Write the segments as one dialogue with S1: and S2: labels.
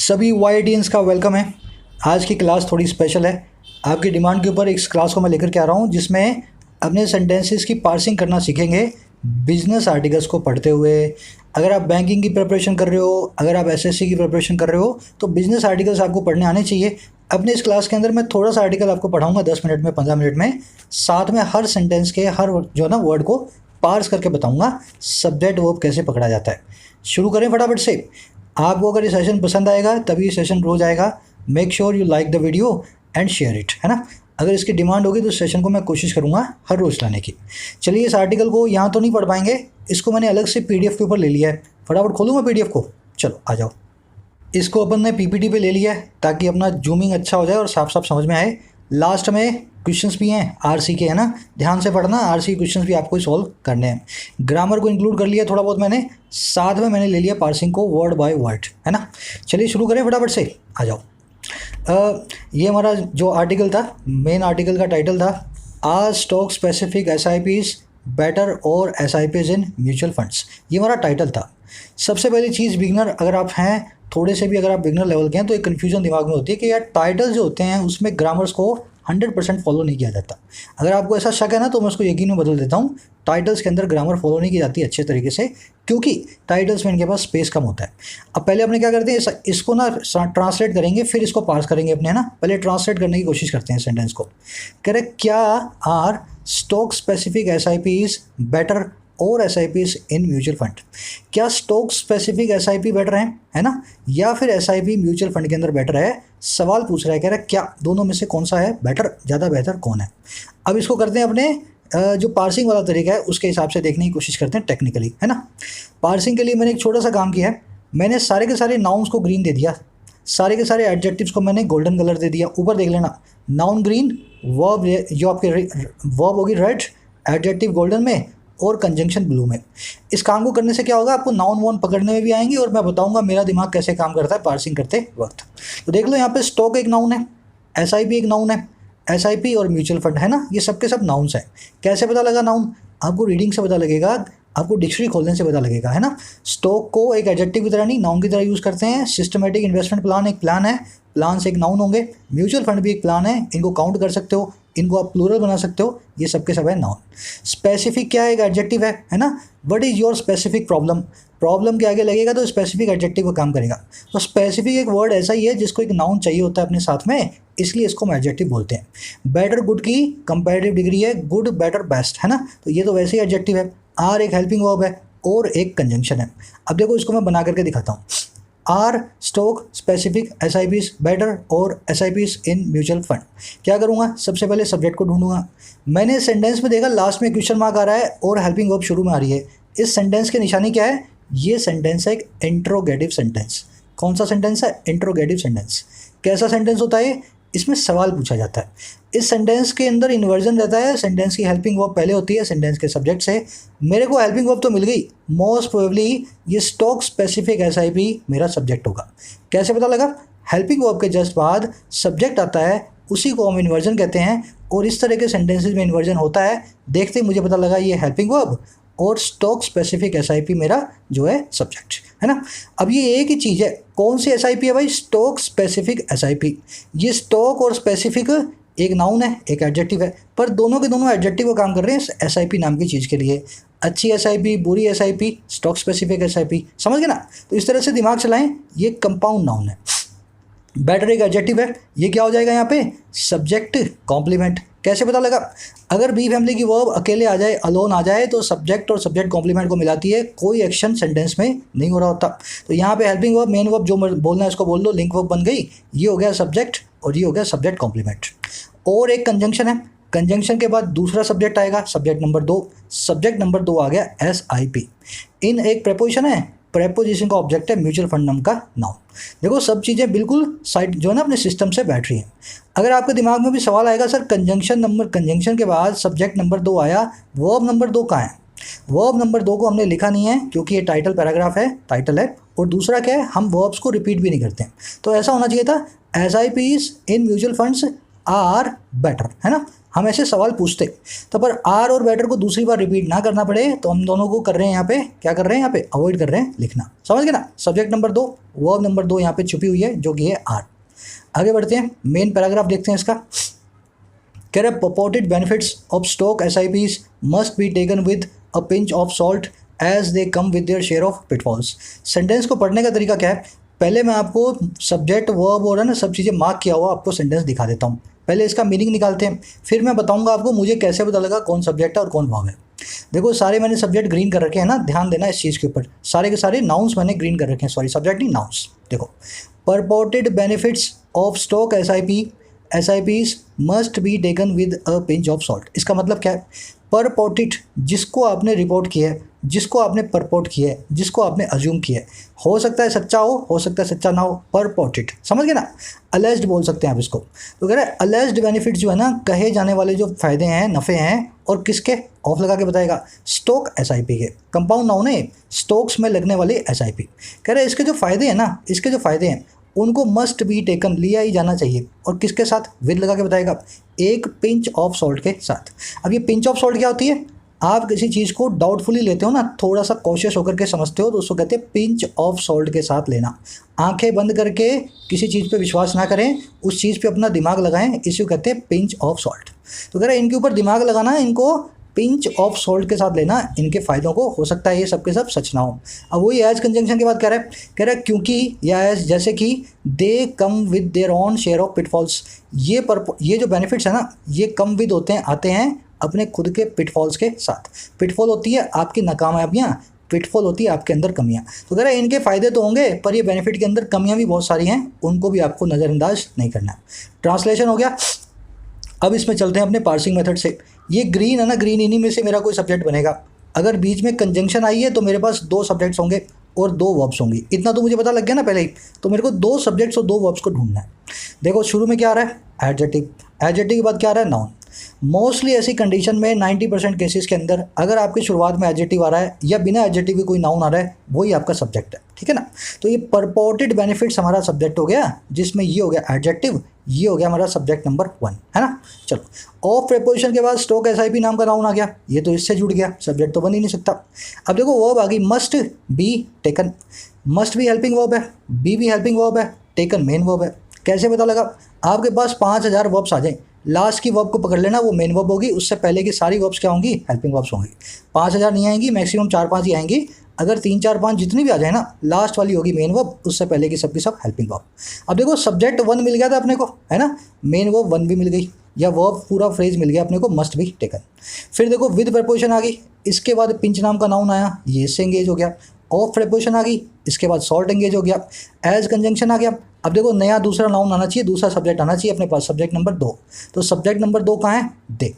S1: सभी वाईटीएंस का वेलकम है। आज की क्लास थोड़ी स्पेशल है। आपकी डिमांड के ऊपर इस क्लास को मैं लेकर के आ रहा हूँ जिसमें अपने सेंटेंसेस की पार्सिंग करना सीखेंगे बिजनेस आर्टिकल्स को पढ़ते हुए। अगर आप बैंकिंग की प्रिपरेशन कर रहे हो, अगर आप एसएससी की प्रिपरेशन कर रहे हो तो बिजनेस आर्टिकल्स आपको पढ़ने आने चाहिए। अपने इस क्लास के अंदर मैं थोड़ा सा आर्टिकल आपको पढ़ाऊँगा 10 मिनट में, 15 मिनट में, साथ में हर सेंटेंस के हर जो ना वर्ड को पार्स करके बताऊँगा सब्जेक्ट वर्ब कैसे पकड़ा जाता है। शुरू करें फटाफट से। आपको अगर ये सेशन पसंद आएगा तभी ये सेशन रोज आएगा। Make sure you like the video and share it, है ना। अगर इसकी डिमांड होगी तो इस सेशन को मैं कोशिश करूँगा हर रोज़ लाने की। चलिए, इस आर्टिकल को यहाँ तो नहीं पढ़ पाएंगे, इसको मैंने अलग से पीडीएफ के ऊपर ले लिया है। फटाफट खोलूँ मैं पीडीएफ को, चलो आ जाओ। इसको अपन ने पीपीटी पे ले लिया है ताकि अपना जूमिंग अच्छा हो जाए और साफ साफ समझ में आए। लास्ट में क्वेश्चंस भी हैं आरसी के, है ना, ध्यान से पढ़ना। आरसी क्वेश्चंस भी आपको सॉल्व करने हैं। ग्रामर को इंक्लूड कर लिया थोड़ा बहुत मैंने, साथ में मैंने ले लिया पार्सिंग को वर्ड बाय वर्ड, है ना। चलिए शुरू करें फटाफट से, आ जाओ। ये हमारा जो आर्टिकल था, मेन आर्टिकल का टाइटल था are stock specific SIPs better or SIPs in mutual funds. ये हमारा टाइटल था। सबसे पहली चीज़, बिगनर अगर आप हैं, थोड़े से भी अगर आप बिगनर लेवल के हैं तो एक कन्फ्यूजन दिमाग में होती है कि यार टाइटल जो होते हैं उसमें ग्रामर्स को 100% फॉलो नहीं किया जाता। अगर आपको ऐसा शक है ना तो मैं उसको यकीन में बदल देता हूँ। टाइटल्स के अंदर ग्रामर फॉलो नहीं की जाती अच्छे तरीके से, क्योंकि टाइटल्स में इनके पास स्पेस कम होता है। अब पहले अपने क्या करते हैं, इसको ना ट्रांसलेट करेंगे, फिर इसको पार्स करेंगे अपने, है ना। पहले ट्रांसलेट करने की कोशिश करते हैं सेंटेंस को। कह रहे क्या are stock specific SIPs better or SIPs in mutual fund. क्या स्टॉक स्पेसिफिक एसआईपी बेटर है ना, या फिर एसआईपी म्यूचुअल फंड के अंदर बेटर है। सवाल पूछ रहा है, कह रहा है क्या दोनों में से कौन सा है बेटर, ज़्यादा बेहतर कौन है। अब इसको करते हैं अपने जो पार्सिंग वाला तरीका है उसके हिसाब से देखने की कोशिश करते हैं टेक्निकली, है ना। पार्सिंग के लिए मैंने एक छोटा सा काम किया है। मैंने सारे के सारे नाउन्स को ग्रीन दे दिया, सारे के सारे एडजेक्टिव्स को मैंने गोल्डन कलर दे दिया। ऊपर देख लेना, नाउन ग्रीन, वर्ब जो आपके वर्ब होगी रेड, एडजेक्टिव गोल्डन में और कंजंक्शन ब्लू में। इस काम को करने से क्या होगा, आपको नाउन वाउन पकड़ने में भी आएंगे और मैं बताऊंगा मेरा दिमाग कैसे काम करता है पार्सिंग करते वक्त। तो देख लो, यहाँ पे स्टॉक एक नाउन है, एसआईपी एक नाउन है, एसआईपी और म्यूचुअल फंड, है ना, ये सबके सब नाउन्स हैं। कैसे पता लगा नाउन, आपको रीडिंग से पता लगेगा, आपको डिक्शनरी खोलने से पता लगेगा, है ना। स्टॉक को एक एडजेक्टिव की तरह नहीं, नाउन की तरह यूज़ करते हैं। सिस्टमेटिक इन्वेस्टमेंट प्लान एक प्लान है, प्लान से एक नाउन होंगे। म्यूचुअल फंड भी एक प्लान है, इनको काउंट कर सकते हो, इनको आप प्लूरल बना सकते हो, ये सबके सब है नाउन। स्पेसिफिक क्या है, एक एडजेक्टिव है ना। What is your specific problem, problem के आगे लगेगा तो स्पेसिफिक एडजेक्टिव का काम करेगा। तो स्पेसिफिक एक वर्ड ऐसा ही है जिसको एक नाउन चाहिए होता है अपने साथ में, इसलिए इसको हम एडजेक्टिव बोलते हैं। बेटर गुड की कंपैरेटिव डिग्री है, गुड बेटर बेस्ट, है ना। तो ये तो वैसे ही एडजेक्टिव है। आर एक हेल्पिंग वर्ब है और एक कंजंक्शन है। अब देखो, इसको मैं बना करके दिखाता हूँ। Are stock specific SIPs better or SIPs in mutual fund. क्या करूँगा, सबसे पहले सब्जेक्ट को ढूंढूंगा। मैंने सेंटेंस में देखा लास्ट में क्वेश्चन मार्क आ रहा है और हेल्पिंग वर्ब शुरू में आ रही है। इस सेंटेंस की निशानी क्या है, ये सेंटेंस है एक इंट्रोगेटिव सेंटेंस। कौन सा सेंटेंस है, इंट्रोगेटिव सेंटेंस। कैसा सेंटेंस होता है, इसमें सवाल पूछा जाता है। इस सेंटेंस के अंदर इन्वर्जन रहता है, सेंटेंस की हेल्पिंग वर्ब पहले होती है सेंटेंस के सब्जेक्ट से। मेरे को हेल्पिंग वर्ब तो मिल गई, मोस्ट प्रोबेबली ये स्टॉक स्पेसिफिक एसआईपी मेरा सब्जेक्ट होगा। कैसे पता लगा, हेल्पिंग वर्ब के जस्ट बाद सब्जेक्ट आता है, उसी को हम इन्वर्जन कहते हैं। और इस तरह के सेंटेंसेज में इन्वर्जन होता है, देखते ही मुझे पता लगा ये हेल्पिंग वर्ब और स्टॉक स्पेसिफिक एसआईपी मेरा जो है सब्जेक्ट, है ना। अब ये एक ही चीज़ है, कौन सी एसआईपी है भाई, स्टॉक स्पेसिफिक एसआईपी। ये स्टॉक और स्पेसिफिक एक नाउन है, एक एडजेक्टिव है, पर दोनों के दोनों एडजेक्टिव का काम कर रहे हैं एसआईपी नाम की चीज़ के लिए। अच्छी एसआईपी, बुरी एसआईपी, स्टॉक स्पेसिफिक एसआईपी, समझ गए ना। तो इस तरह से दिमाग चलाएं, ये कंपाउंड नाउन है। बेटर एक एडजेक्टिव है, ये क्या हो जाएगा यहाँ पे, सब्जेक्ट कॉम्प्लीमेंट। कैसे पता लगा, अगर बी फैमिली की वर्ब अकेले आ जाए, अलोन आ जाए, तो सब्जेक्ट और सब्जेक्ट कॉम्प्लीमेंट को मिलाती है, कोई एक्शन सेंटेंस में नहीं हो रहा होता। तो यहाँ पे हेल्पिंग वर्ब, मेन वर्ब जो बोलना है इसको बोल दो, लिंक वर्ब बन गई, ये हो गया सब्जेक्ट और ये हो गया सब्जेक्ट कॉम्प्लीमेंट। और एक कंजंक्शन है, कंजंक्शन के बाद दूसरा सब्जेक्ट आएगा, सब्जेक्ट नंबर 2। सब्जेक्ट नंबर 2 आ गया एसआईपी। इन एक प्रेपोजिशन है, प्रेपोजिशन का ऑब्जेक्ट है म्यूचुअल फंड नाम का नाउन। देखो, सब चीज़ें बिल्कुल साइड जो है ना अपने सिस्टम से बैठ रही हैं। अगर आपके दिमाग में भी सवाल आएगा, सर कंजंक्शन के बाद सब्जेक्ट नंबर 2 आया, वर्ब नंबर 2 कहाँ है। वर्ब नंबर 2 को हमने लिखा नहीं है क्योंकि ये टाइटल पैराग्राफ है, टाइटल है। और दूसरा क्या है, हम वर्ब्स को रिपीट भी नहीं करते हैं। तो ऐसा होना चाहिए था, SIPs in mutual funds are better, है ना। हम ऐसे सवाल पूछते, तो पर आर और बेटर को दूसरी बार रिपीट ना करना पड़े तो हम दोनों को कर रहे हैं यहाँ पे, क्या कर रहे हैं यहाँ पे, अवॉइड कर रहे हैं लिखना, समझ गए ना। सब्जेक्ट नंबर 2, वर्ब नंबर 2 यहाँ पे छुपी हुई है जो कि है आर। आगे बढ़ते हैं, मेन पैराग्राफ देखते हैं इसका। कह रहे purported benefits of stock SIPs must be taken with a pinch of salt as they come with their share of pitfalls। Sentence को पढ़ने का तरीका क्या है, पहले मैं आपको सब्जेक्ट वर्ब और है ना सब चीज़ें मार्क किया हुआ आपको सेंटेंस दिखा देता हूँ। पहले इसका मीनिंग निकालते हैं, फिर मैं बताऊंगा आपको मुझे कैसे पता लगा कौन सब्जेक्ट है और कौन वर्ब है। देखो सारे मैंने सब्जेक्ट ग्रीन कर रखे हैं ना, ध्यान देना इस चीज़ के ऊपर, सारे के सारे नाउन्स मैंने ग्रीन कर रखे हैं, सॉरी सब्जेक्ट नहीं नाउन्स। देखो purported benefits of stock SIPs must be taken with a pinch of salt. इसका मतलब क्या है, परपोर्टेड जिसको आपने रिपोर्ट किया है, जिसको आपने परपोर्ट किया है, जिसको आपने अज्यूम किया है, हो सकता है सच्चा हो सकता है सच्चा ना हो, परपोर्टेड, समझ गए ना। अलेज्ड बोल सकते हैं आप इसको। तो कह रहे हैं अलेज्ड बेनिफिट जो है ना, कहे जाने वाले जो फायदे हैं, नफ़े हैं, और किसके, ऑफ लगा के बताएगा, स्टॉक SIP के, कंपाउंड नाउन है, स्टॉक्स में लगने वाले SIP। कह रहे हैं इसके जो फ़ायदे हैं ना, इसके जो फ़ायदे हैं उनको मस्ट बी टेकन, लिया ही जाना चाहिए, और किसके साथ, विद लगा के बताएगा, एक पिंच ऑफ सॉल्ट के साथ। अब ये पिंच ऑफ सॉल्ट क्या होती है, आप किसी चीज़ को डाउटफुली लेते हो ना, थोड़ा सा कॉशियस होकर के समझते हो, तो उसको कहते हैं पिंच ऑफ सॉल्ट के साथ लेना। आंखें बंद करके किसी चीज़ पे विश्वास ना करें, उस चीज़ पे अपना दिमाग लगाएं, इसी को कहते हैं पिंच ऑफ सॉल्ट। तो कह रहे हैं इनके ऊपर दिमाग लगाना, इनको पिंच ऑफ सॉल्ट के साथ लेना, इनके फ़ायदों को, हो सकता है ये सब के सब सच ना हो। अब वही एज कंजंक्शन के बाद कह रहा है क्योंकि या एज जैसे कि they come with their own share of pitfalls. ये जो बेनिफिट्स है ना, ये कम विद होते हैं, आते हैं अपने खुद के पिटफॉल्स के साथ। पिटफॉल होती है आपकी नाकामयाबियाँ, पिटफॉल होती है आपके अंदर कमियाँ। तो कह रहा है इनके फ़ायदे तो होंगे, पर ये बेनिफिट के अंदर कमियाँ भी बहुत सारी हैं, उनको भी आपको नज़रअंदाज नहीं करना। ट्रांसलेशन हो गया। अब इसमें चलते हैं अपने पार्सिंग मेथड से। ये ग्रीन है ना, ग्रीन इन्हीं में से मेरा कोई सब्जेक्ट बनेगा। अगर बीच में कंजंक्शन आई है तो मेरे पास 2 सब्जेक्ट्स होंगे और 2 वर्ब्स होंगी, इतना तो मुझे पता लग गया ना पहले ही। तो मेरे को 2 सब्जेक्ट्स और 2 वर्ब्स को ढूंढना है। देखो शुरू में क्या आ रहा है, एडजेक्टिव, एडजेक्टिव के बाद क्या आ रहा है, नाउन। मोस्टली ऐसी कंडीशन में 90% केसेस के अंदर अगर आपकी शुरुआत में एडजेक्टिव आ रहा है या बिना एडजेक्टिव के कोई नाउन आ रहा है, वही आपका सब्जेक्ट है, ठीक है ना। तो ये परपोर्टेड बेनिफिट्स हमारा सब्जेक्ट हो गया, जिसमें ये हो गया एडजेक्टिव, ये हो गया हमारा सब्जेक्ट नंबर 1, है ना। चलो ऑफ प्रीपोजिशन के बाद स्टॉक SIP नाम का नाउन आ गया, ये तो इससे जुड़ गया, सब्जेक्ट तो बन ही नहीं सकता। अब देखो वर्ब आ गई, मस्ट बी टेकन। मस्ट भी हेल्पिंग वर्ब है, बी भी हेल्पिंग वर्ब है, टेकन मेन वर्ब है। कैसे पता लगा, आपके पास 5000 वर्ब्स आ जाएं, लास्ट की वर्ब को पकड़ लेना, वो मेन वर्ब होगी, उससे पहले की सारी वर्ब्स क्या होंगी, हेल्पिंग वर्ब्स होंगी। 5000 नहीं आएंगी, मैक्सिमम 4-5 ही आएंगी। अगर 3-4-5 जितनी भी आ जाए ना, लास्ट वाली होगी मेन वर्ब, उससे पहले की सब हेल्पिंग वर्ब। अब देखो सब्जेक्ट 1 मिल गया था अपने को, है ना, मेन वर्ब 1 भी मिल गई, या वर्ब पूरा फ्रेज मिल गया अपने को, मस्ट बी टेकन। फिर देखो विद प्रपोजिशन आ गई, इसके बाद पिंच नाम का नाउन आया, ये इससे एंगेज हो गया। ऑफ प्रपोजिशन आ गई, इसके बाद सॉल्ट एंगेज हो गया। एज कंजंक्शन आ गया। अब देखो नया दूसरा नाउन आना चाहिए, दूसरा सब्जेक्ट आना चाहिए अपने पास, सब्जेक्ट नंबर 2। तो सब्जेक्ट नंबर 2 कहाँ है, दे।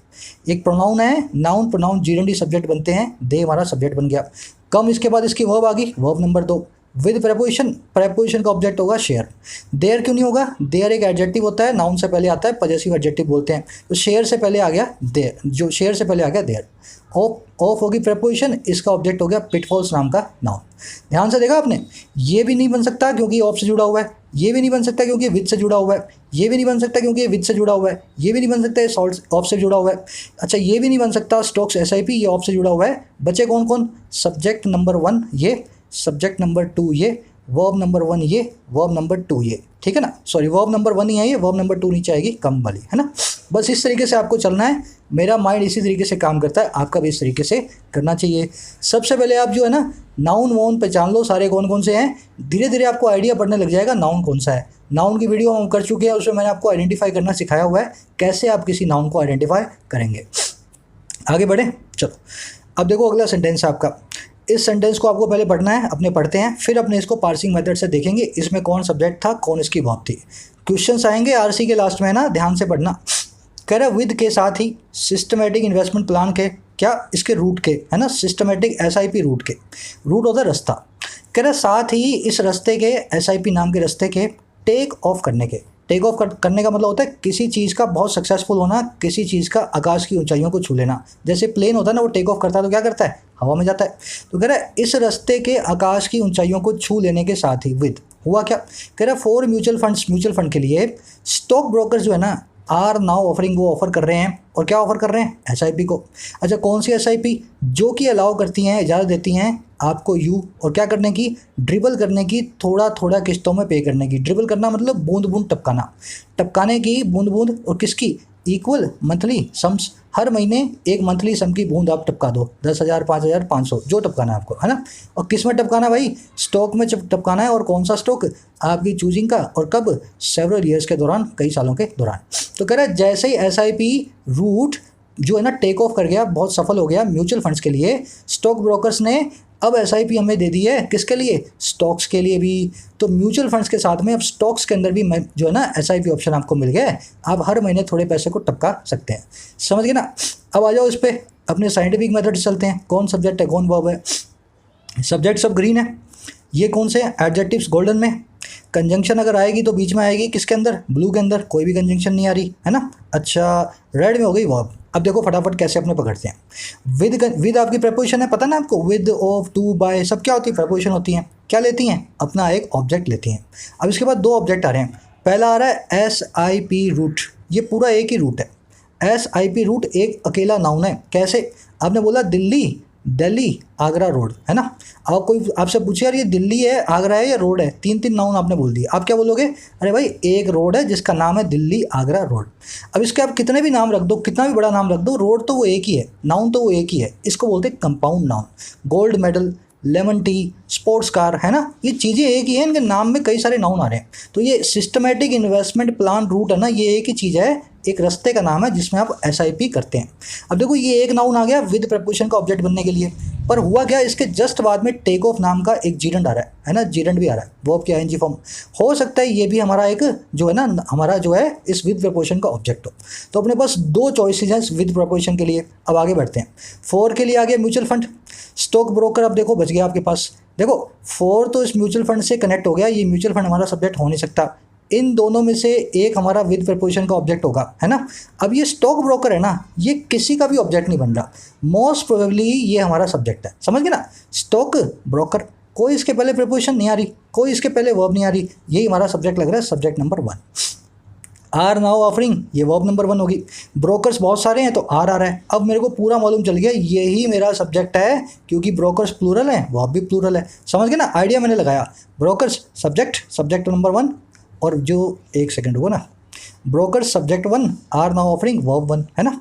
S1: एक प्रोनाउन है, नाउन प्रोनाउन जीएनडी सब्जेक्ट बनते हैं, दे हमारा सब्जेक्ट बन गया। कम इसके बाद इसकी वर्ब आ गई, verb number 2। With preposition, preposition का ऑब्जेक्ट होगा शेयर। देयर क्यों नहीं होगा, देयर एक एडजेक्टिव होता है, नाउन से पहले आता है, पजेसिव एडजेक्टिव बोलते हैं। तो शेयर से पहले आ गया देयर, जो शेयर से पहले आ गया देयर। ऑफ होगी प्रपोजिशन, इसका ऑब्जेक्ट हो गया पिटफॉल्स नाम का नाउन। ध्यान से देखा आपने, ये भी नहीं बन सकता क्योंकि ऑफ से जुड़ा हुआ है, ये भी नहीं बन सकता क्योंकि विद से जुड़ा हुआ है, ये भी नहीं बन सकता क्योंकि विद से जुड़ा हुआ है, ये भी नहीं बन सकता सॉल्ट ऑफ से जुड़ा हुआ है। अच्छा ये भी नहीं बन सकता स्टॉक्स SIP, ये ऑफ से जुड़ा हुआ है। बचे कौन कौन, सब्जेक्ट नंबर 1 ये, सब्जेक्ट नंबर 2 ये, वर्ब नंबर 1 ये, वर्ब नंबर 2 ये, ठीक है ना। सॉरी वर्ब नंबर 1 ही है ये, वर्ब नंबर 2 नीचे आएगी कम वाली, है ना। बस इस तरीके से आपको चलना है, मेरा माइंड इसी तरीके से काम करता है, आपका भी इस तरीके से करना चाहिए। सबसे पहले आप जो है ना नाउन वाउन पहचान लो सारे कौन कौन से हैं, धीरे धीरे आपको आइडिया पड़ने लग जाएगा नाउन कौन सा है। नाउन की वीडियो हम कर चुके हैं, उसमें मैंने आपको आइडेंटिफाई करना सिखाया हुआ है, कैसे आप किसी नाउन को आइडेंटिफाई करेंगे। आगे बढ़े, चलो अब देखो अगला सेंटेंस है आपका। इस सेंटेंस को आपको पहले पढ़ना है, अपने पढ़ते हैं, फिर अपने इसको पार्सिंग मेथड से देखेंगे, इसमें कौन सब्जेक्ट था, कौन इसकी वर्ब थी। क्वेश्चंस आएंगे RC के लास्ट में, है ना, ध्यान से पढ़ना। कह रहा है विद के साथ ही सिस्टमेटिक इन्वेस्टमेंट प्लान के, क्या इसके रूट के, है ना, सिस्टमेटिक SIP रूट के, रूट होता है रास्ता। कह रहा है साथ ही इस रास्ते के, SIP नाम के रास्ते के टेक ऑफ करने के। टेक ऑफ करने का मतलब होता है किसी चीज़ का बहुत सक्सेसफुल होना, किसी चीज़ का आकाश की ऊंचाइयों को छू लेना। जैसे प्लेन होता है ना, वो टेक ऑफ करता है तो क्या करता है, हवा में जाता है। तो कह रहा है इस रास्ते के आकाश की ऊंचाइयों को छू लेने के साथ ही विद हुआ क्या, कह रहा है for mutual funds, mutual fund के लिए स्टॉक ब्रोकर जो है ना, आर नाउ ऑफरिंग, वो ऑफर कर रहे हैं। और क्या ऑफर कर रहे हैं? एसआईपी को। अच्छा, कौन सी एसआईपी? जो कि अलाउ करती हैं, इजाज़त देती हैं आपको यू और क्या करने की? ड्रिबल करने की, थोड़ा थोड़ा किस्तों में पे करने की। ड्रिबल करना मतलब बूंद बूंद टपकाना, टपकाने की बूंद बूंद, और किसकी? Equal monthly sums. हर महीने एक मंथली सम की बूंद आप टपका दो, 10,000, 5,000, 500, जो टपकाना है आपको, है ना। और किस में टपकाना भाई? स्टॉक में टपकाना है। और कौन सा स्टॉक? आपकी चूजिंग का। और कब? सेवरल ईयर्स के दौरान, कई सालों के दौरान। तो कह रहा है जैसे ही एसआईपी रूट जो है ना टेक ऑफ कर गया, बहुत सफल हो गया म्यूचुअल फंड्स के लिए, स्टॉक ब्रोकर्स ने अब एसआईपी हमें दे दी है। किसके लिए? स्टॉक्स के लिए भी। तो म्यूचुअल फंड्स के साथ में अब स्टॉक्स के अंदर भी जो है ना एसआईपी ऑप्शन आपको मिल गया है। आप हर महीने थोड़े पैसे को टपका सकते हैं। समझ गए ना। अब आ जाओ इस पर, अपने साइंटिफिक मेथड चलते हैं। कौन सब्जेक्ट है, कौन वर्ब है? सब्जेक्ट सब ग्रीन है। ये कौन से? एडजेक्टिव्स गोल्डन में। कंजंक्शन अगर आएगी तो बीच में आएगी किसके अंदर? ब्लू के अंदर। कोई भी कंजंक्शन नहीं आ रही, है ना। अच्छा, रेड में हो गई वर्ब। अब देखो फटाफट कैसे अपने पकड़ते हैं। विद आपकी प्रेपोजिशन है, पता ना आपको? विद, ऑफ, टू, बाय, सब क्या होती है? प्रेपोजिशन होती हैं। क्या लेती हैं? अपना एक ऑब्जेक्ट लेती हैं। अब इसके बाद दो ऑब्जेक्ट आ रहे हैं। पहला आ रहा है एस आई पी रूट। ये पूरा एक ही रूट है। एस आई पी रूट एक अकेला नाउन है। कैसे? आपने बोला दिल्ली, दिल्ली, आगरा रोड, है ना। अब कोई आपसे पूछे यार ये दिल्ली है, आगरा है या रोड है, तीन तीन नाउन आपने बोल दिए, आप क्या बोलोगे? अरे भाई एक रोड है जिसका नाम है दिल्ली आगरा रोड। अब इसके आप कितने भी नाम रख दो, कितना भी बड़ा नाम रख दो, रोड तो वो एक ही है, नाउन तो वो एक ही है। इसको बोलते हैं compound noun. Gold medal, lemon tea, sports car, है ना, ये चीज़ें एक ही हैं, इनके नाम में कई सारे नाउन आ रहे हैं। तो ये सिस्टमेटिक इन्वेस्टमेंट प्लान रूट है ना, ये एक ही चीज़ है, एक रास्ते का नाम है जिसमें आप एसआईपी करते हैं। अब देखो ये एक नाउन आ गया विद प्रेपोजिशन का ऑब्जेक्ट बनने के लिए, पर हुआ क्या, इसके जस्ट बाद में टेक ऑफ नाम का एक जीरेंड आ रहा है ना, जीरेंड भी आ रहा है, वो आपकी आईएनजी फॉर्म। हो सकता है ये भी हमारा एक जो है ना, हमारा जो है इस विद प्रेपोजिशन का ऑब्जेक्ट हो। तो अपने पास दो चॉइसेस हैं विद प्रेपोजिशन के लिए। अब आगे बढ़ते हैं। 4 के लिए आ गया म्यूचुअल फंड, स्टॉक ब्रोकर। अब देखो बच गया आपके पास। देखो 4 तो इस म्यूचुअल फंड से कनेक्ट हो गया, ये म्यूचुअल फंड हमारा सब्जेक्ट हो नहीं सकता। इन दोनों में से एक हमारा विद प्रेपोजिशन का ऑब्जेक्ट होगा, है ना। अब ये स्टॉक ब्रोकर है ना, ये किसी का भी ऑब्जेक्ट नहीं बन रहा, मोस्ट प्रोबेबली ये हमारा सब्जेक्ट है। समझ गए ना। स्टॉक ब्रोकर, कोई इसके पहले प्रेपोजिशन नहीं आ रही, कोई इसके पहले वर्ब नहीं आ रही, यही हमारा सब्जेक्ट लग रहा है, subject number 1। Are now offering, ये वर्ब नंबर 1 होगी। ब्रोकर्स बहुत सारे हैं तो आर आ रहा है। अब मेरे को पूरा मालूम चल गया यही मेरा सब्जेक्ट है, क्योंकि ब्रोकर्स प्लूरल है, वर्ब भी प्लूरल है। समझ गए ना, आइडिया मैंने लगाया। ब्रोकर्स सब्जेक्ट, सब्जेक्ट नंबर 1, और जो एक सेकंड हुआ ना, brokers subject 1, are now offering verb 1, है ना।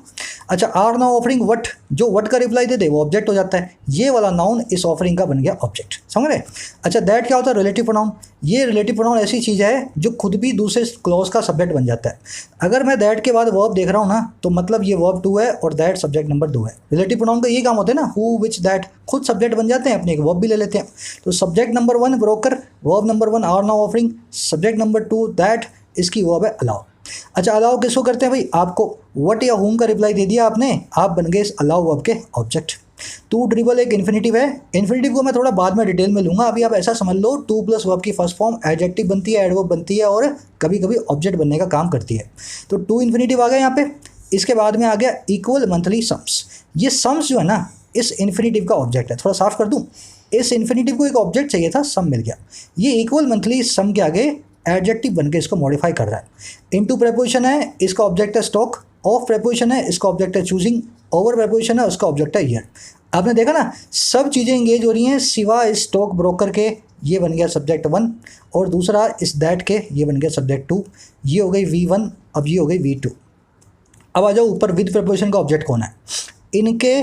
S1: अच्छा, आर नाउ ऑफरिंग वट, जो वट का रिप्लाई दे दे वो ऑब्जेक्ट हो जाता है। ये वाला नाउन इस ऑफरिंग का बन गया ऑब्जेक्ट। समझ रहे। अच्छा, दैट क्या होता है? Relative pronoun. ये रिलेटिव प्रोनाउन ऐसी चीज़ है जो खुद भी दूसरे क्लॉज का सब्जेक्ट बन जाता है। अगर मैं दैट के बाद वर्ब देख रहा हूँ ना, तो मतलब ये वर्ब 2 है और दैट सब्जेक्ट नंबर 2 है। रिलेटिव प्रोनाउन का ये काम होता है ना, हु, विच, दैट, खुद सब्जेक्ट बन जाते हैं, अपने एक वर्ब भी ले लेते हैं। तो subject number 1 broker, verb number 1 are now offering, subject number 2 that, इसकी वर्ब है अलाउ। अच्छा, अलाउ किसको करते हैं भाई? आपको व्हाट या होम का रिप्लाई दे दिया आपने, आप बन गए इस अलाउ वर्ब के ऑब्जेक्ट। टू ड्रिबल एक इन्फिनेटिव है। इन्फिनेटिव को मैं थोड़ा बाद में डिटेल में लूंगा, अभी आप ऐसा समझ लो 2 प्लस वर्ब की फर्स्ट फॉर्म एडजेक्टिव बनती है, एडवर्ब बनती है, और कभी कभी ऑब्जेक्ट बनने का काम करती है। तो 2 इन्फिनेटिव आ गया यहाँ पे। इसके बाद में आ गया इक्वल मंथली सम्स। ये सम्स जो है ना, इस इन्फिनेटिव का ऑब्जेक्ट है। थोड़ा साफ कर दूँ, इस इन्फिनेटिव को एक ऑब्जेक्ट चाहिए था, सम मिल गया। ये इक्वल मंथली सम के आगे एडजेक्टिव बन के इसको मॉडिफाई कर रहा है। इनटू प्रेपोजिशन है, इसका ऑब्जेक्ट है स्टॉक। ऑफ प्रेपोजिशन है, इसका ऑब्जेक्ट है चूजिंग। ओवर प्रेपोजिशन है, उसका ऑब्जेक्ट है ईयर। आपने देखा ना, सब चीज़ें इंगेज हो रही हैं सिवाय स्टॉक ब्रोकर के। ये बन गया सब्जेक्ट 1, और दूसरा इस दैट के, ये बन गया सब्जेक्ट 2। ये हो गई V1, अब ये हो गई V2। अब आ जाओ ऊपर, विद प्रेपोजिशन का ऑब्जेक्ट कौन है? इनके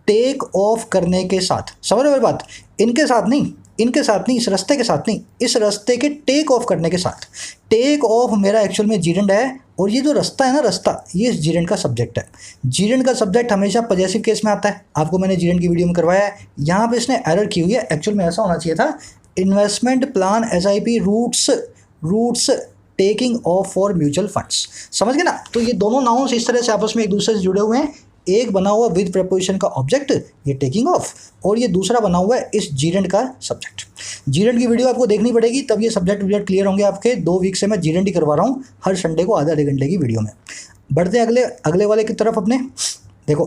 S1: टेक ऑफ करने के साथ। समझ रहे हो बात? इनके साथ नहीं, इनके साथ नहीं, इस रास्ते के साथ नहीं, इस रास्ते के टेक ऑफ करने के साथ। टेक ऑफ मेरा एक्चुअल में जीरेंड है, और ये जो रास्ता है ना, रास्ता, ये इस जीरेंड का सब्जेक्ट है। जीरेंड का सब्जेक्ट हमेशा पॉजेसिव केस में आता है, आपको मैंने जीरेंड की वीडियो में करवाया है। यहाँ पे इसने एरर की हुई है, एक्चुअल में ऐसा होना चाहिए था, investment plan SIP routes taking off for mutual funds. समझ गए ना। तो ये दोनों नाउन्स इस तरह से आपस में एक दूसरे से जुड़े हुए हैं। एक बना हुआ विद प्रेपोजिशन का ऑब्जेक्ट, ये टेकिंग ऑफ, और ये दूसरा बना हुआ है इस जीरेंड का सब्जेक्ट। जीरेंड की वीडियो आपको देखनी पड़ेगी, तब ये सब्जेक्ट क्लियर होंगे आपके। 2 वीक से मैं जीरेंड ही करवा रहा हूँ, हर संडे को आधे घंटे की वीडियो में। बढ़ते हैं अगले वाले की तरफ अपने। देखो,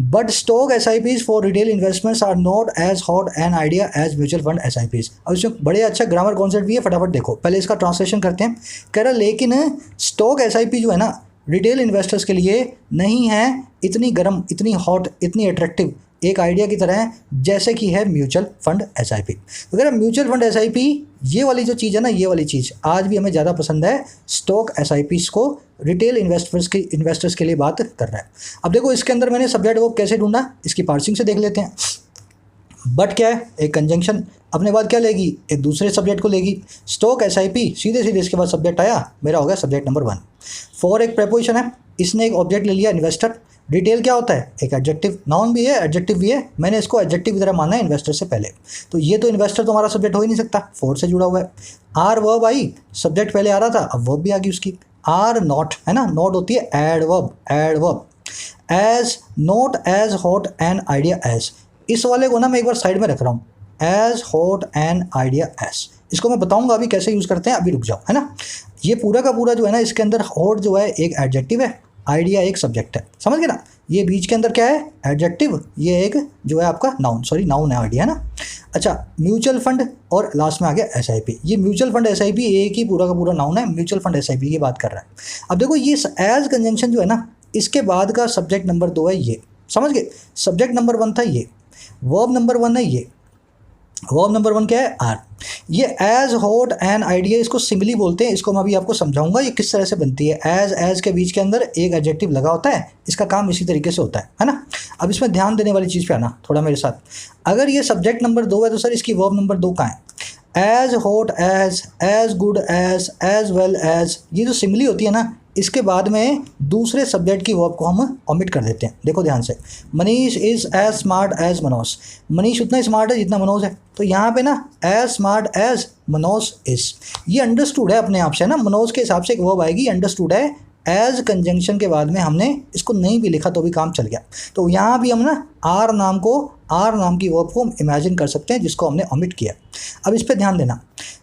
S1: but stock SIPs for retail investments are not as hot an idea as mutual fund SIPs. अब इसमें बड़े अच्छा ग्रामर कॉन्सेप्ट भी है, फटाफट देखो। पहले इसका ट्रांसलेशन करते हैं। कह रहा लेकिन स्टॉक एसआईपी जो है ना, रिटेल इन्वेस्टर्स के लिए नहीं है इतनी गर्म, इतनी हॉट, इतनी अट्रैक्टिव एक आइडिया की तरह जैसे कि है म्यूचुअल फंड एसआईपी। अगर म्यूचुअल फंड एसआईपी ये वाली जो चीज़ है ना, ये वाली चीज़ आज भी हमें ज़्यादा पसंद है स्टॉक एसआईपीज़ को रिटेल इन्वेस्टर्स के लिए बात कर रहा है। अब देखो इसके अंदर मैंने सब्जेक्ट वर्ब कैसे ढूंढा, इसकी पार्सिंग से देख लेते हैं। बट क्या है, एक कंजंक्शन अपने बाद क्या लेगी, एक दूसरे सब्जेक्ट को लेगी। स्टॉक एसआईपी सीधे सीधे इसके बाद सब्जेक्ट आया, मेरा हो गया सब्जेक्ट नंबर 1। फॉर एक प्रेपोजिशन है, इसने एक ऑब्जेक्ट ले लिया इन्वेस्टर। डिटेल क्या होता है, एक एडजेक्टिव, नाउन भी है एडजेक्टिव भी है, मैंने इसको एडजेक्टिव की तरह माना है इन्वेस्टर से पहले, तो ये तो इन्वेस्टर तो हमारा सब्जेक्ट हो ही नहीं सकता, फॉर से जुड़ा हुआ है। आर वर्ब आई, सब्जेक्ट पहले आ रहा था, अब वर्ब भी आ गई उसकी। आर नॉट है ना, नॉट होती है adverb. As not as hot an idea as, इस वाले को ना मैं एक बार साइड में रख रहा हूँ, as hot an idea as, इसको मैं बताऊंगा अभी कैसे यूज़ करते हैं, अभी रुक जाओ, है ना। ये पूरा का पूरा जो है ना, इसके अंदर हॉट जो है एक एडजेक्टिव है, आइडिया एक सब्जेक्ट है, समझ गए ना। ये बीच के अंदर क्या है, एडजेक्टिव, ये एक जो है आपका नाउन है, आइडिया है ना। अच्छा, म्यूचुअल फंड और लास्ट में आ गया एसआईपी। ये म्यूचुअल फंड एसआईपी एक ही पूरा का पूरा नाउन है, म्यूचुअल फंड एसआईपी की बात कर रहा है। अब देखो ये एज कंजंक्शन जो है ना, इसके बाद का सब्जेक्ट नंबर 2 है ये, समझ गए। सब्जेक्ट नंबर 1 था ये, वर्ब नंबर 1 है ये, वर्ब नंबर 1 क्या है, आर। ये एज हॉट एन आइडिया, इसको सिमिली बोलते हैं, इसको मैं अभी आपको समझाऊंगा ये किस तरह से बनती है। एज के बीच के अंदर एक एडजेक्टिव लगा होता है, इसका काम इसी तरीके से होता है ना। अब इसमें ध्यान देने वाली चीज़ पे आना थोड़ा मेरे साथ। अगर ये सब्जेक्ट नंबर 2 है तो सर इसकी वर्ब नंबर 2 कहाँ है। As hot as good as well as, ये जो सिमिली होती है ना, इसके बाद में दूसरे सब्जेक्ट की वर्ब को हम ओमिट कर देते हैं। देखो ध्यान से, Manish is as smart as Manoj, Manish उतना स्मार्ट है जितना मनोज है, तो यहाँ पे ना as smart as Manoj is, ये अंडरस्टूड है अपने आप से ना, मनोज के हिसाब से एक वर्ब आएगी, अंडरस्टूड है। एज कंजंक्शन के बाद में हमने इसको नहीं भी लिखा तो भी काम चल गया, तो यहाँ भी हम ना आर नाम की वर्ब को इमेजिन कर सकते हैं जिसको हमने ओमिट किया। अब इस पर ध्यान देना,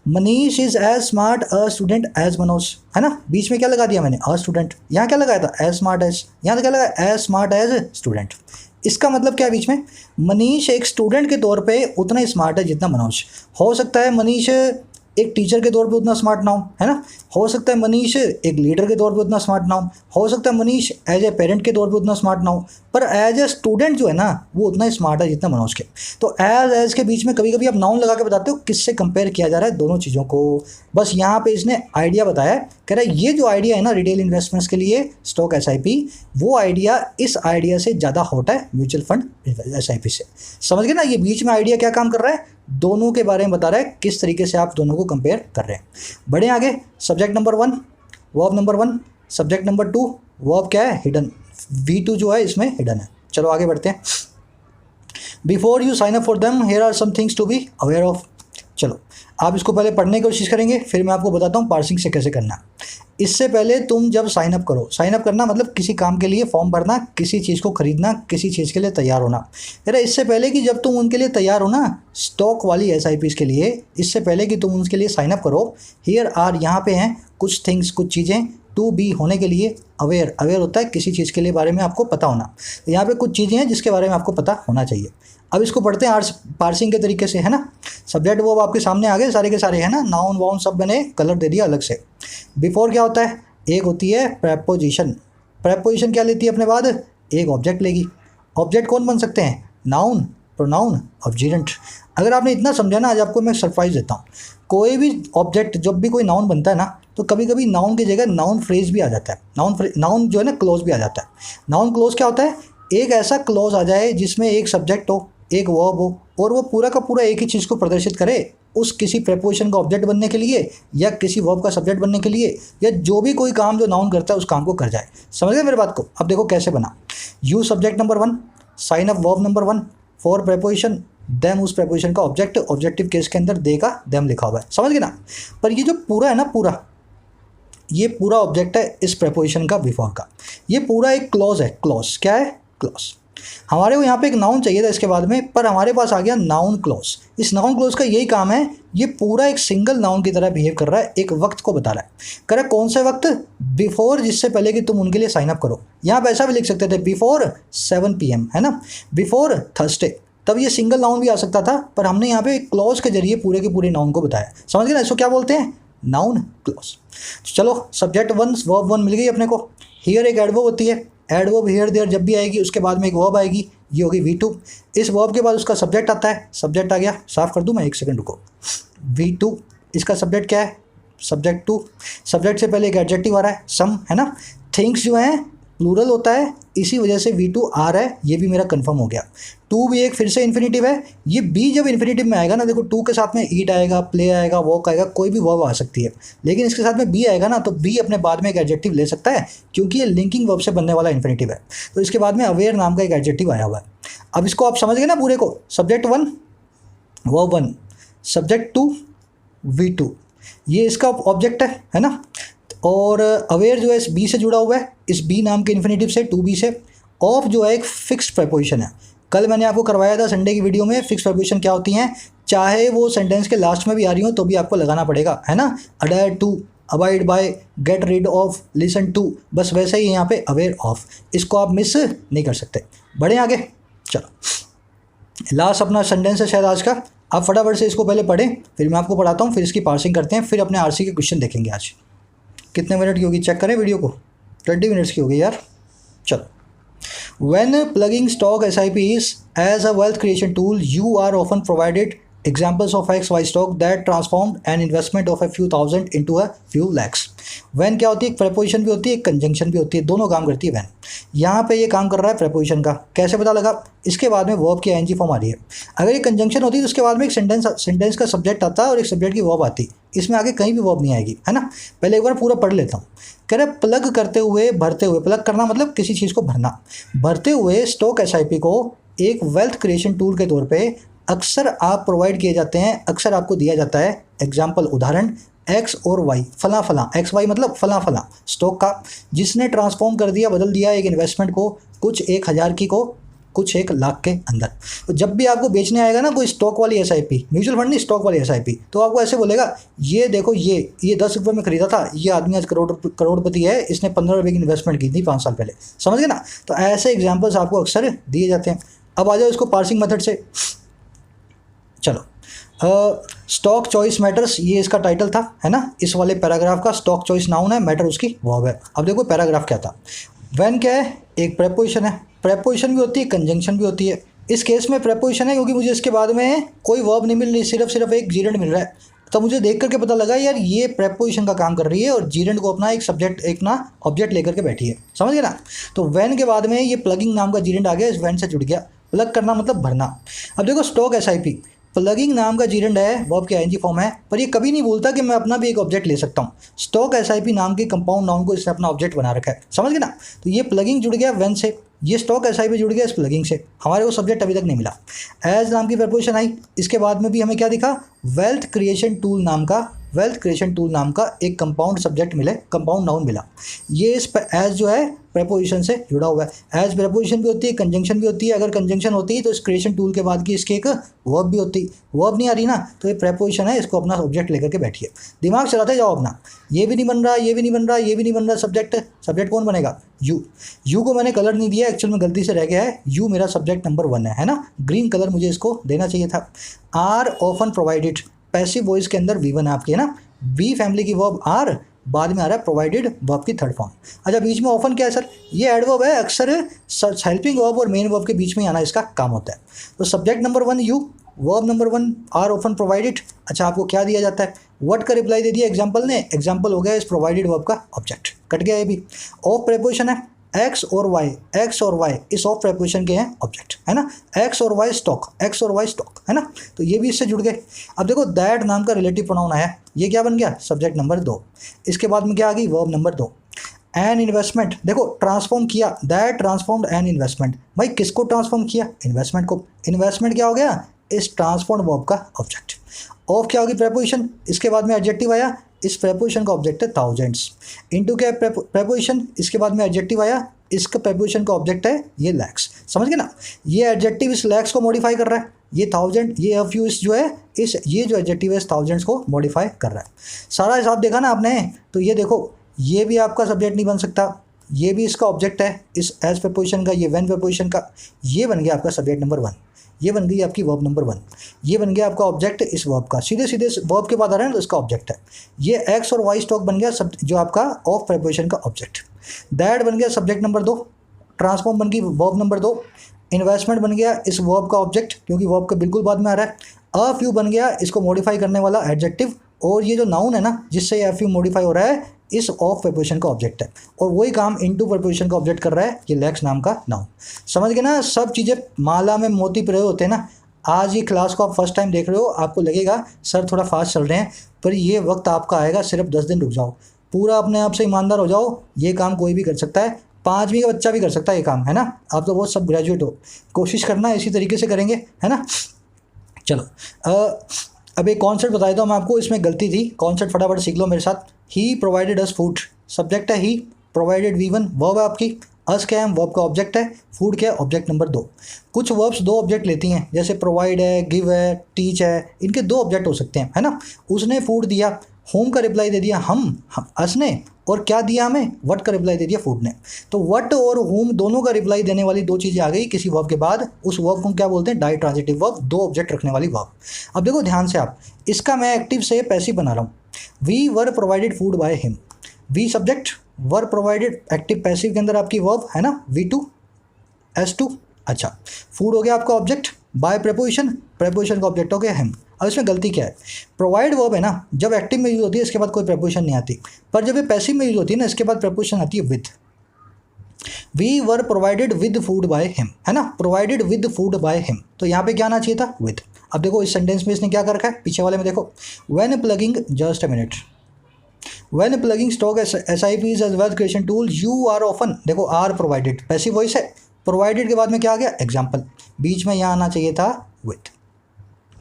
S1: Manish is as smart a student as Manoj, है ना। बीच में क्या लगा दिया मैंने, अ स्टूडेंट, यहाँ क्या लगाया था, एज स्मार्ट एज, यहाँ क्या लगा, एज स्मार्ट एज स्टूडेंट। इसका मतलब क्या है बीच में, मनीष एक स्टूडेंट के तौर पे उतना ही स्मार्ट है जितना मनोज। हो सकता है मनीष एक टीचर के तौर पे उतना स्मार्ट ना हो, है ना। हो सकता है मनीष एक लीडर के तौर पे उतना स्मार्ट ना हो सकता है मनीष एज ए पेरेंट के तौर पे उतना स्मार्ट ना हो, पर एज ए स्टूडेंट जो है ना वो उतना ही स्मार्ट है जितना मनोज के। तो एज के बीच में कभी कभी आप नाउन लगा के बताते हो किससे कंपेयर किया जा रहा है, दोनों चीज़ों को। बस यहाँ पे इसने आइडिया बताया, कह रहा है ये जो आइडिया है ना रिटेल इन्वेस्टमेंट्स के लिए स्टॉक एसआईपी, वो आइडिया इस आइडिया से ज़्यादा हॉट है म्यूचुअल फंड एसआईपी से। समझ गए ना, ये बीच में आइडिया क्या काम कर रहा है, दोनों के बारे में बता रहा है किस तरीके से आप दोनों को कंपेयर कर रहे हैं। बढ़े आगे, subject number 1 verb number 1, subject number 2 verb क्या है, हिडन, V2 जो है इसमें हिडन है। चलो आगे बढ़ते हैं। Before you sign up for them here are some things to be aware of. चलो आप इसको पहले पढ़ने की कोशिश करेंगे, फिर मैं आपको बताता हूँ पार्सिंग से कैसे करना। इससे पहले तुम जब साइन अप करो, साइन अप करना मतलब किसी काम के लिए फॉर्म भरना, किसी चीज़ को खरीदना, किसी चीज़ के लिए तैयार होना। यार इससे पहले कि जब तुम उनके लिए तैयार हो ना स्टॉक वाली एसआईपीज़ के लिए, इससे पहले कि तुम उनके लिए साइन अप करो, हियर आर यहाँ पे हैं कुछ थिंग्स, कुछ चीज़ें, टू बी होने के लिए, अवेयर होता है किसी चीज़ के लिए बारे में आपको पता होना, तो यहाँ पे कुछ चीज़ें हैं जिसके बारे में आपको पता होना चाहिए। अब इसको पढ़ते हैं पार्सिंग के तरीके से, है ना। सब्जेक्ट वो आपके सामने आ गए सारे के सारे, है ना, नाउन वाउन सब मैंने कलर दे दिया अलग से। बिफोर क्या होता है, एक होती है प्रेपोजिशन, प्रेपोजिशन क्या लेती है अपने बाद, एक ऑब्जेक्ट लेगी। ऑब्जेक्ट कौन बन सकते हैं, नाउन, प्रोनाउन और जेरेंट। अगर आपने इतना समझा ना, आज आपको मैं सरप्राइज देता हूँ। कोई भी ऑब्जेक्ट, जब भी कोई नाउन बनता है ना, तो कभी कभी नाउन की जगह नाउन फ्रेज भी आ जाता है, नाउन जो है ना क्लोज भी आ जाता है। नाउन क्लोज क्या होता है, एक ऐसा क्लोज आ जाए जिसमें एक सब्जेक्ट हो, एक वर्ब हो, और वो पूरा का पूरा एक ही चीज़ को प्रदर्शित करे, उस किसी प्रेपोजिशन का ऑब्जेक्ट बनने के लिए या किसी वर्ब का सब्जेक्ट बनने के लिए, या जो भी कोई काम जो नाउन करता है उस काम को कर जाए। समझ गए मेरे बात को। अब देखो कैसे बना, use subject number 1, sign up verb number 1, for preposition, them उस प्रेपोजिशन का ऑब्जेक्ट, ऑब्जेक्टिव केस के अंदर दे का देम लिखा हुआ है, समझ गए ना। पर ये जो पूरा है ना, ये पूरा ऑब्जेक्ट है इस प्रेपोजिशन का, बिफोर का, ये पूरा एक क्लॉज है। क्लॉज क्या है, क्लॉज। हमारे को यहाँ पे एक नाउन चाहिए था इसके बाद में, पर हमारे पास आ गया नाउन क्लॉज। इस नाउन क्लॉज का यही काम है, ये पूरा एक सिंगल नाउन की तरह बिहेव कर रहा है, एक वक्त को बता रहा है। कह रहा है कौन से वक्त, बिफोर, जिससे पहले कि तुम उनके लिए साइन अप करो। यहाँ पे ऐसा भी लिख सकते थे, बिफोर 7 PM, है ना, बिफोर थर्सडे, तब ये सिंगल नाउन भी आ सकता था, पर हमने यहाँ पे एक क्लॉज के जरिए पूरे के पूरे नाउन को बताया। समझ गए ना, इसको क्या बोलते हैं, नाउन क्लॉज। चलो सब्जेक्ट वन वर्ब वन मिल गई अपने को। हियर एक एडवर्ब होती है, एडवर्ब हियर देयर जब भी आएगी उसके बाद में एक वर्ब आएगी, ये होगी V2। इस वर्ब के बाद उसका सब्जेक्ट आता है, सब्जेक्ट आ गया, साफ कर दूं मैं, एक सेकंड रुको। V2 इसका सब्जेक्ट क्या है, सब्जेक्ट टू। सब्जेक्ट से पहले एक एडजेक्टिव आ रहा है सम, है ना। थिंग्स जो हैं प्लूरल होता है, इसी वजह से V2 आ रहा है, ये भी मेरा कंफर्म हो गया। टू भी एक फिर से इन्फिनेटिव है, ये बी जब इन्फिनेटिव में आएगा ना, देखो टू के साथ में ईट आएगा, प्ले आएगा, वॉक आएगा, कोई भी वर्ब आ सकती है, लेकिन इसके साथ में बी आएगा ना तो बी अपने बाद में एक एडजेक्टिव ले सकता है, क्योंकि ये लिंकिंग वर्ब से बनने वाला इन्फिनेटिव है। तो इसके बाद में अवेयर नाम का एक एडजेक्टिव आया हुआ है। अब इसको आप समझ गए ना पूरे को, subject one verb one, subject two V2, ये इसका ऑब्जेक्ट है ना। और अवेयर जो है इस बी से जुड़ा हुआ है, इस बी नाम के इन्फिनेटिव से, टू बी से। ऑफ जो है एक फिक्स्ड प्रेपोजिशन है, कल मैंने आपको करवाया था संडे की वीडियो में, फिक्स्ड प्रेपोजिशन क्या होती हैं, चाहे वो सेंटेंस के लास्ट में भी आ रही हो तो भी आपको लगाना पड़ेगा, है ना। Adhere to, abide by, get rid of, listen to, बस वैसे ही यहाँ पे अवेयर ऑफ, इसको आप मिस नहीं कर सकते। बढ़े आगे, चलो लास्ट अपना सेंटेंस है शायद आज का, आप फटाफट से इसको पहले पढ़ें, फिर मैं आपको पढ़ाता हूँ, फिर इसकी पार्सिंग करते हैं, फिर अपने आरसी के क्वेश्चन देखेंगे। आज कितने मिनट की होगी चेक करें वीडियो को, 20 मिनट्स की होगी यार। चलो, when plugging stock SIPs as a wealth creation tool, you are often provided examples of XY stock that transformed an investment of a few thousand into a few lakhs। Van क्या होती है, एक preposition भी होती है, एक conjunction भी होती है, दोनों काम करती है वैन। यहाँ पे ये काम कर रहा है प्रेपोजिशन का, कैसे पता लगा, इसके बाद में वर्ब की ING फॉर्म आ रही है। अगर ये कंजंक्शन होती है तो उसके बाद में एक सेंटेंस का सब्जेक्ट आता है और एक सब्जेक्ट की वर्ब आती, इसमें आगे कहीं भी वर्ब नहीं आएगी, है ना। पहले एक बार पूरा पढ़ लेता हूँ। कह रहे प्लग करते हुए, भरते हुए, प्लग करना मतलब किसी चीज़ को भरना, भरते हुए स्टॉक SIP को एक वेल्थ क्रिएशन टूल के तौर पे अक्सर आप प्रोवाइड किए जाते हैं, अक्सर आपको दिया जाता है। एग्जाम्पल उदाहरण, X और Y, फला फला, XY मतलब फला फला स्टॉक का, जिसने ट्रांसफॉर्म कर दिया, बदल दिया एक इन्वेस्टमेंट को, कुछ 1000 की को कुछ 1 लाख के अंदर। तो जब भी आपको बेचने आएगा ना कोई स्टॉक वाली SIP, म्यूचुअल फंड नहीं, स्टॉक वाली SIP, तो आपको ऐसे बोलेगा, ये देखो ये 10 रुपये में खरीदा था, ये आदमी आज करोड़पति है, इसने 15 रुपये की इन्वेस्टमेंट की थी 5 साल पहले, समझ गए ना। तो ऐसे एग्जाम्पल्स आपको अक्सर दिए जाते हैं। अब आ जाओ इसको पार्सिंग मेथड से। चलो, स्टॉक चॉइस मैटर्स, ये इसका टाइटल था, है ना, इस वाले पैराग्राफ का। स्टॉक चॉइस नाउन है, मैटर उसकी वर्ब है। अब देखो पैराग्राफ क्या था। व्हेन क्या है, एक प्रेपोजिशन है, प्रेपोजिशन भी होती है, कंजंक्शन भी होती है। इस केस में प्रेपोजिशन है क्योंकि मुझे इसके बाद में कोई वर्ब नहीं मिल रही, सिर्फ एक जीरेंड मिल रहा है। तो मुझे देख करके पता लगा यार ये प्रेपोजिशन का काम कर रही है और जीरेंड को अपना एक सब्जेक्ट, एक ना ऑब्जेक्ट लेकर के बैठी है, समझ गए ना। तो व्हेन के बाद में ये प्लगिंग नाम का जीरेंड आ गया, इस व्हेन से जुड़ गया। प्लग करना मतलब भरना। अब देखो स्टॉक SIP, प्लगिंग नाम का जीरेंड है, वर्ब की ING फॉर्म है, पर ये कभी नहीं बोलता कि मैं अपना भी एक ऑब्जेक्ट ले सकता हूँ। स्टॉक SIP नाम के कंपाउंड नाउन को इसने अपना ऑब्जेक्ट बना रखा है, समझ गए ना। तो ये प्लगिंग जुड़ गया व्हेन से, ये स्टॉक SIP जुड़ गया इस प्लगिंग से, हमारे को सब्जेक्ट अभी तक नहीं मिला। एज नाम की प्रेपोजिशन आई, इसके बाद में भी हमें क्या दिखा, वेल्थ क्रिएशन टूल नाम का एक कंपाउंड सब्जेक्ट मिले, कंपाउंड नाउन मिला। ये इस एज जो है प्रेपोजिशन से जुड़ा हुआ है। एज प्रेपोजिशन भी होती है, कंजंक्शन भी होती है। अगर कंजंक्शन होती है तो इस क्रिएशन टूल के बाद की इसकी एक वर्ब भी होती, वर्ब नहीं आ रही ना, तो ये प्रेपोजिशन है, इसको अपना ऑब्जेक्ट लेकर के बैठिए। दिमाग चलाते जाओ अपना, ये भी नहीं बन रहा, ये भी नहीं बन रहा, ये भी नहीं बन रहा, सब्जेक्ट कौन बनेगा, यू को मैंने कलर नहीं दिया, एक्चुअल में गलती से रह गया है, यू मेरा सब्जेक्ट नंबर 1 है ना, ग्रीन कलर मुझे इसको देना चाहिए था। Are often provided, passive voice के अंदर V1 आपकी है ना, बी फैमिली की वर्ब आर, बाद में आ रहा है प्रोवाइडेड वर्ब की थर्ड फॉर्म। अच्छा, बीच में ऑफन क्या है सर, ये एडवर्ब है, अक्सर हेल्पिंग वर्ब और मेन वर्ब के बीच में आना इसका काम होता है। तो subject number 1 you, verb number 1 are often provided. अच्छा, आपको क्या दिया जाता है, व्हाट का रिप्लाई दे दिया एग्जाम्पल ने, एग्जाम्पल हो गया इस प्रोवाइडेड वर्ब का ऑब्जेक्ट, कट गया ये भी। ऑफ प्रेपोजिशन है, एक्स और वाई इस ऑफ प्रेपोजिशन के हैं ऑब्जेक्ट, है ना। एक्स और वाई स्टॉक, है ना, तो ये भी इससे जुड़ गए। अब देखो दैट नाम का रिलेटिव प्रोनाउन आया, ये क्या बन गया, सब्जेक्ट नंबर 2। इसके बाद में क्या आ गई, वर्ब नंबर 2। एन इन्वेस्टमेंट, देखो ट्रांसफॉर्म किया, दैट ट्रांसफॉर्म्ड एन इन्वेस्टमेंट, भाई किसको ट्रांसफॉर्म किया, इन्वेस्टमेंट को। इन्वेस्टमेंट क्या हो गया, इस ट्रांसफॉर्म्ड वर्ब का ऑब्जेक्ट। ऑफ क्या होगी, प्रेपोजिशन, इसके बाद में एडजेक्टिव आया, इस प्रेपोजिशन का ऑब्जेक्ट है थाउजेंड्स। इनटू क्या प्रेपोजिशन, इसके बाद में एडजेक्टिव आया, इसका प्रेपोजिशन का ऑब्जेक्ट है ये लैक्स, समझ गए ना। ये एडजेक्टिव इस लैक्स को मॉडिफाई कर रहा है, ये थाउजेंड, ये अ फ्यू जो है इस, ये जो एडजेक्टिव है इस थाउजेंड्स को मॉडिफाई कर रहा है। सारा हिसाब देखा ना आपने, तो ये देखो ये भी आपका सब्जेक्ट नहीं बन सकता, ये भी इसका ऑब्जेक्ट है इस एज प्रेपोजिशन का, ये व्हेन प्रेपोजिशन का, ये बन गया आपका सब्जेक्ट नंबर 1। ये बन गई आपकी वर्ब नंबर 1। ये बन गया आपका ऑब्जेक्ट इस वर्ब का, सीधे सीधे वर्ब के बाद आ रहा है ना, तो इसका ऑब्जेक्ट है। ये एक्स और वाई स्टॉक बन गया सब जो आपका ऑफ प्रेपोजिशन का ऑब्जेक्ट। दैट बन गया सब्जेक्ट नंबर 2। ट्रांसफॉर्म बन गई वर्ब नंबर 2। इन्वेस्टमेंट बन गया इस वर्ब का ऑब्जेक्ट, क्योंकि वर्ब के बिल्कुल बाद में आ रहा है। अ फ्यू बन गया इसको मॉडिफाई करने वाला एडजेक्टिव, और ये जो नाउन है ना जिससे ये फ्यू मॉडिफाई हो रहा है, इस ऑफ प्रेपोजिशन का ऑब्जेक्ट है, और वही काम इनटू प्रेपोजिशन का ऑब्जेक्ट कर रहा है ये लेक्स नाम का नाउन। समझ गए ना, सब चीज़ें माला में मोती प्रयोग होते हैं ना। आज ये क्लास को आप फर्स्ट टाइम देख रहे हो, आपको लगेगा सर थोड़ा फास्ट चल रहे हैं, पर ये वक्त आपका आएगा, सिर्फ 10 दिन रुक जाओ, पूरा अपने आप से ईमानदार हो जाओ। ये काम कोई भी कर सकता है, 5वीं का बच्चा भी कर सकता है ये काम, है ना। आप तो बहुत सब ग्रेजुएट हो, कोशिश करना इसी तरीके से करेंगे, है ना। चलो अब एक कॉन्सेप्ट बता देता हूँ मैं आपको, इसमें गलती थी, कॉन्सेप्ट फटाफट सीख लो मेरे साथ। ही प्रोवाइडेड अस फूड, सब्जेक्ट है ही, प्रोवाइडेड V1 वर्ब है आपकी, अस क्या है वर्ब का ऑब्जेक्ट है, फूड क्या है ऑब्जेक्ट नंबर 2। कुछ वर्ब्स 2 ऑब्जेक्ट लेती हैं, जैसे प्रोवाइड है, गिव है, टीच है, इनके 2 ऑब्जेक्ट हो सकते हैं, है ना। उसने फूड दिया, होम का रिप्लाई दे दिया हम अस ने, और क्या दिया हमें, वट का रिप्लाई दे दिया फूड ने। तो वट और होम दोनों का रिप्लाई देने वाली 2 चीज़ें आ गई किसी वर्ब के बाद, उस वर्ब को क्या बोलते हैं, डाई ट्रांजिटिव वर्ब, 2 ऑब्जेक्ट रखने वाली वर्ब। अब देखो ध्यान से आप, इसका मैं एक्टिव से पैसिव बना रहा हूँ। We were provided food by him, we subject, were provided active passive के अंदर आपकी वर्ब है ना, V2 S2। अच्छा, फूड हो गया आपका ऑब्जेक्ट, बाय प्रेपोजिशन, प्रेपोजिशन का ऑब्जेक्ट हो गया हिम। अब इसमें गलती क्या है, प्रोवाइड वर्ब है ना, जब एक्टिव में यूज होती है इसके बाद कोई प्रेपोजिशन नहीं आती, पर जब ये पैसिव में यूज होती है ना इसके बाद प्रेपोजिशन आती है with. We were provided with food by him, है ना, provided with food by him, तो यहाँ पे क्या आना चाहिए था, विद। अब देखो इस सेंटेंस में इसने क्या कर रखा है, पीछे वाले में देखो, when plugging just a minute, when plugging stock SIPs as wealth creation tool you are often, देखो आर प्रोवाइडेड पैसिव वॉइस है, प्रोवाइडेड के बाद में क्या आ गया, एग्जाम्पल, बीच में यहाँ आना चाहिए था विद,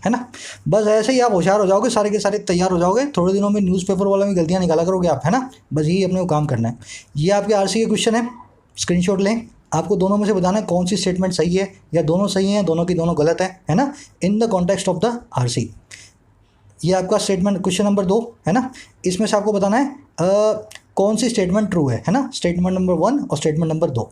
S1: है ना। बस ऐसे ही आप होशियार हो जाओगे, सारे के सारे तैयार हो जाओगे, थोड़े दिनों में न्यूज़पेपर वाला में गलतियाँ निकाला करोगे आप, है ना। बस यही अपने को काम करना है। ये आपके RC के क्वेश्चन है, स्क्रीनशॉट लें, आपको दोनों में से बताना है कौन सी स्टेटमेंट सही है, या दोनों सही हैं दोनों की दोनों गलत है ना, in the context of the RC। ये आपका स्टेटमेंट क्वेश्चन नंबर 2 है ना, इसमें से आपको बताना है कौन सी स्टेटमेंट ट्रू है ना, स्टेटमेंट नंबर 1 और स्टेटमेंट नंबर 2।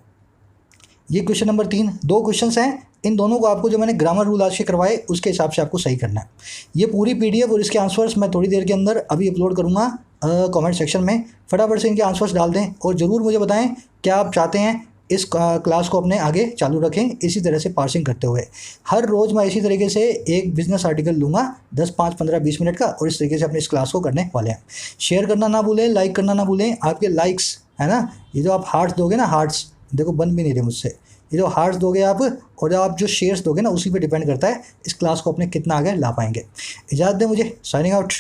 S1: ये क्वेश्चन नंबर 3, 2 क्वेश्चंस हैं, इन दोनों को आपको जो मैंने ग्रामर रूल आज के करवाए उसके हिसाब से आपको सही करना है। ये पूरी PDF और इसके आंसर्स मैं थोड़ी देर के अंदर अभी अपलोड करूँगा कमेंट सेक्शन में, फटाफट से इनके आंसर्स डाल दें, और ज़रूर मुझे बताएं क्या आप चाहते हैं इस क्लास को अपने आगे चालू रखें इसी तरह से पार्सिंग करते हुए। हर रोज़ मैं इसी तरीके से एक बिजनेस आर्टिकल लूँगा 10, 5, 15, 20 मिनट का, और इस तरीके से अपनी इस क्लास को करने वाले हैं। शेयर करना ना भूलें, लाइक करना ना भूलें, आपके लाइक्स है ना, ये जो आप हार्ट्स दोगे ना, हार्ट्स देखो बन भी नहीं रहे मुझसे, ये जो हार्ट्स दोगे आप और आप जो शेयर्स दोगे ना, उसी पे डिपेंड करता है इस क्लास को अपने कितना आगे ला पाएंगे। इजाज़त दें मुझे, साइनिंग आउट।